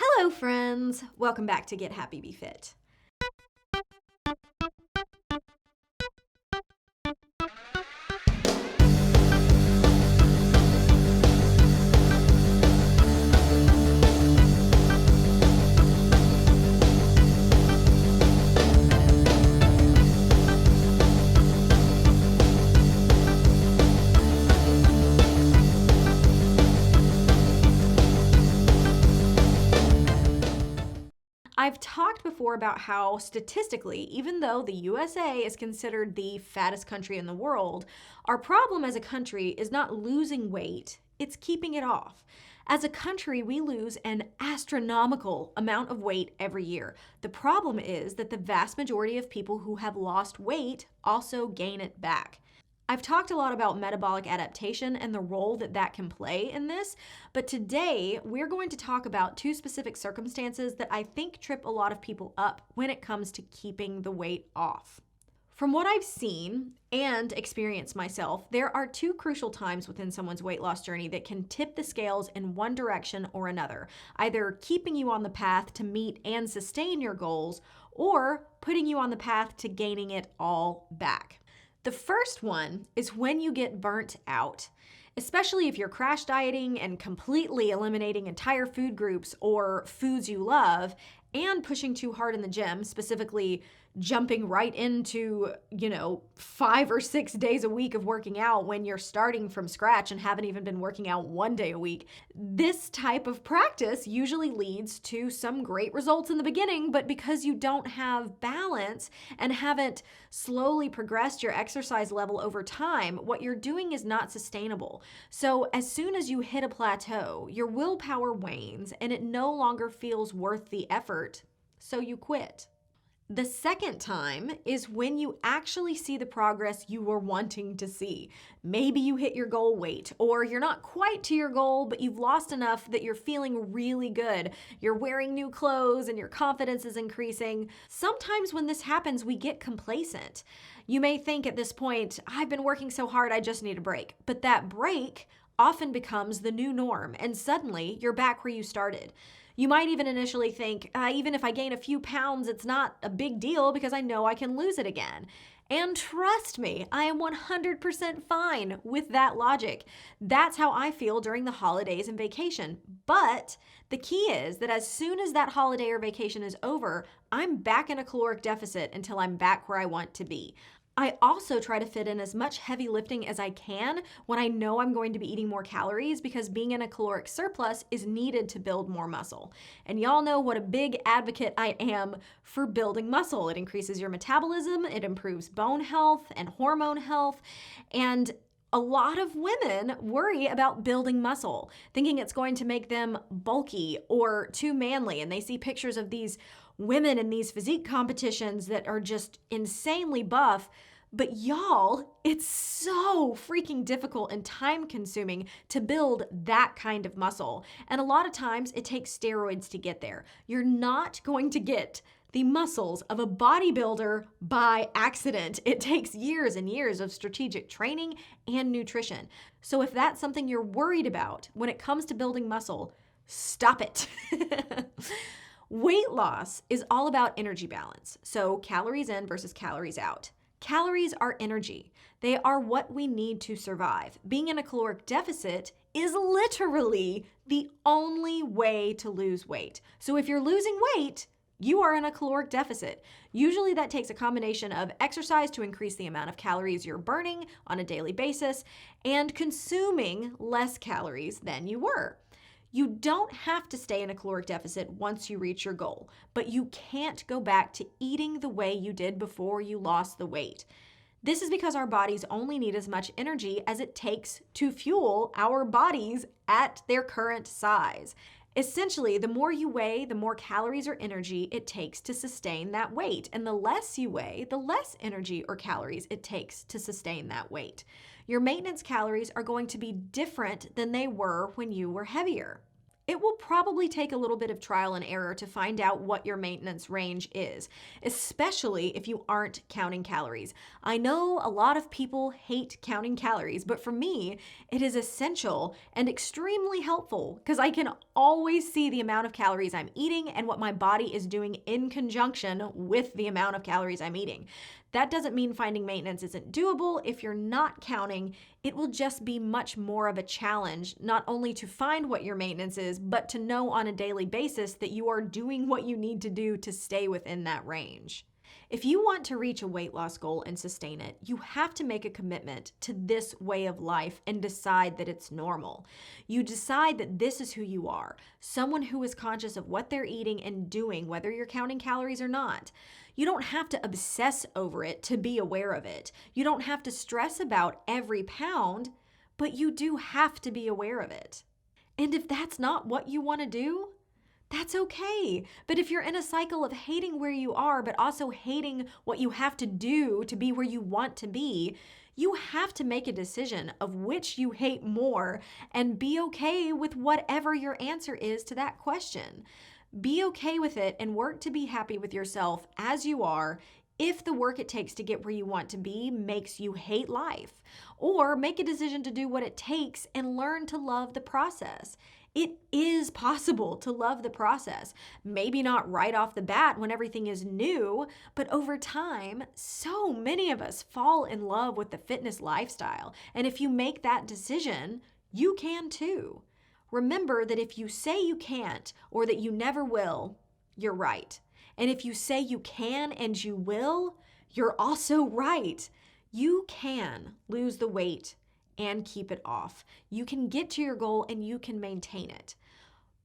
Hello, friends! Welcome back to Get Happy, Be Fit. I've talked before about how statistically, even though the USA is considered the fattest country in the world, our problem as a country is not losing weight, it's keeping it off. As a country, we lose an astronomical amount of weight every year. The problem is that the vast majority of people who have lost weight also gain it back. I've talked a lot about metabolic adaptation and the role that that can play in this, but today we're going to talk about two specific circumstances that I think trip a lot of people up when it comes to keeping the weight off. From what I've seen and experienced myself, there are two crucial times within someone's weight loss journey that can tip the scales in one direction or another, either keeping you on the path to meet and sustain your goals or putting you on the path to gaining it all back. The first one is when you get burnt out, especially if you're crash dieting and completely eliminating entire food groups or foods you love and pushing too hard in the gym, specifically jumping right into, 5 or 6 days a week of working out when you're starting from scratch and haven't even been working out 1 day a week. This type of practice usually leads to some great results in the beginning, but because you don't have balance and haven't slowly progressed your exercise level over time, what you're doing is not sustainable. So as soon as you hit a plateau, your willpower wanes and it no longer feels worth the effort, so you quit. The second time is when you actually see the progress you were wanting to see. Maybe you hit your goal weight, or you're not quite to your goal, but you've lost enough that you're feeling really good. You're wearing new clothes and your confidence is increasing. Sometimes when this happens, we get complacent. You may think at this point, I've been working so hard, I just need a break. But that break often becomes the new norm, and suddenly you're back where you started. You might even initially think, even if I gain a few pounds, it's not a big deal because I know I can lose it again. And trust me, I am 100% fine with that logic. That's how I feel during the holidays and vacation. But the key is that as soon as that holiday or vacation is over, I'm back in a caloric deficit until I'm back where I want to be. I also try to fit in as much heavy lifting as I can when I know I'm going to be eating more calories because being in a caloric surplus is needed to build more muscle. And y'all know what a big advocate I am for building muscle. It increases your metabolism, it improves bone health and hormone health, and a lot of women worry about building muscle, thinking it's going to make them bulky or too manly, and they see pictures of these women in these physique competitions that are just insanely buff. But y'all, it's so freaking difficult and time consuming to build that kind of muscle. And a lot of times it takes steroids to get there. You're not going to get the muscles of a bodybuilder by accident. It takes years and years of strategic training and nutrition. So if that's something you're worried about when it comes to building muscle, stop it. Weight loss is all about energy balance. So calories in versus calories out. Calories are energy. They are what we need to survive. Being in a caloric deficit is literally the only way to lose weight. So if you're losing weight, you are in a caloric deficit. Usually that takes a combination of exercise to increase the amount of calories you're burning on a daily basis and consuming less calories than you were. You don't have to stay in a caloric deficit once you reach your goal, but you can't go back to eating the way you did before you lost the weight. This is because our bodies only need as much energy as it takes to fuel our bodies at their current size. Essentially, the more you weigh, the more calories or energy it takes to sustain that weight. And the less you weigh, the less energy or calories it takes to sustain that weight. Your maintenance calories are going to be different than they were when you were heavier. It will probably take a little bit of trial and error to find out what your maintenance range is, especially if you aren't counting calories. I know a lot of people hate counting calories, but for me, it is essential and extremely helpful because I can always see the amount of calories I'm eating and what my body is doing in conjunction with the amount of calories I'm eating. That doesn't mean finding maintenance isn't doable. If you're not counting, it will just be much more of a challenge, not only to find what your maintenance is, but to know on a daily basis that you are doing what you need to do to stay within that range. If you want to reach a weight loss goal and sustain it, you have to make a commitment to this way of life and decide that it's normal. You decide that this is who you are, someone who is conscious of what they're eating and doing, whether you're counting calories or not. You don't have to obsess over it to be aware of it. You don't have to stress about every pound, but you do have to be aware of it. And if that's not what you want to do, that's okay. But if you're in a cycle of hating where you are, but also hating what you have to do to be where you want to be, you have to make a decision of which you hate more and be okay with whatever your answer is to that question. Be okay with it and work to be happy with yourself as you are if the work it takes to get where you want to be makes you hate life. Or make a decision to do what it takes and learn to love the process. It is possible to love the process. Maybe not right off the bat when everything is new, but over time, so many of us fall in love with the fitness lifestyle. And if you make that decision, you can too. Remember that if you say you can't or that you never will, you're right. And if you say you can and you will, you're also right. You can lose the weight and keep it off. You can get to your goal and you can maintain it.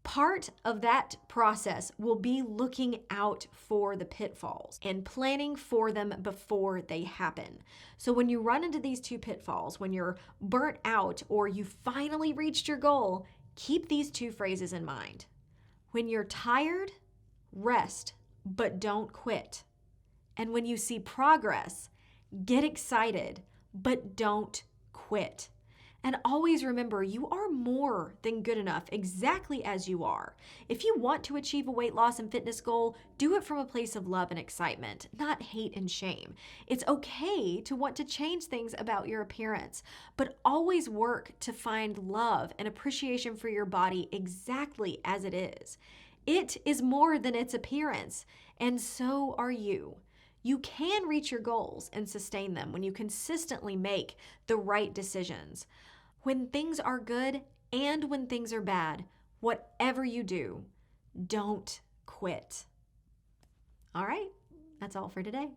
Part of that process will be looking out for the pitfalls and planning for them before they happen. So when you run into these two pitfalls, when you're burnt out or you finally reached your goal, keep these two phrases in mind. When you're tired, rest, but don't quit. And when you see progress, get excited, but don't quit. And always remember, you are more than good enough exactly as you are. If you want to achieve a weight loss and fitness goal, do it from a place of love and excitement, not hate and shame. It's okay to want to change things about your appearance, but always work to find love and appreciation for your body exactly as it is. It is more than its appearance, and so are you. You can reach your goals and sustain them when you consistently make the right decisions. When things are good and when things are bad, whatever you do, don't quit. All right, that's all for today.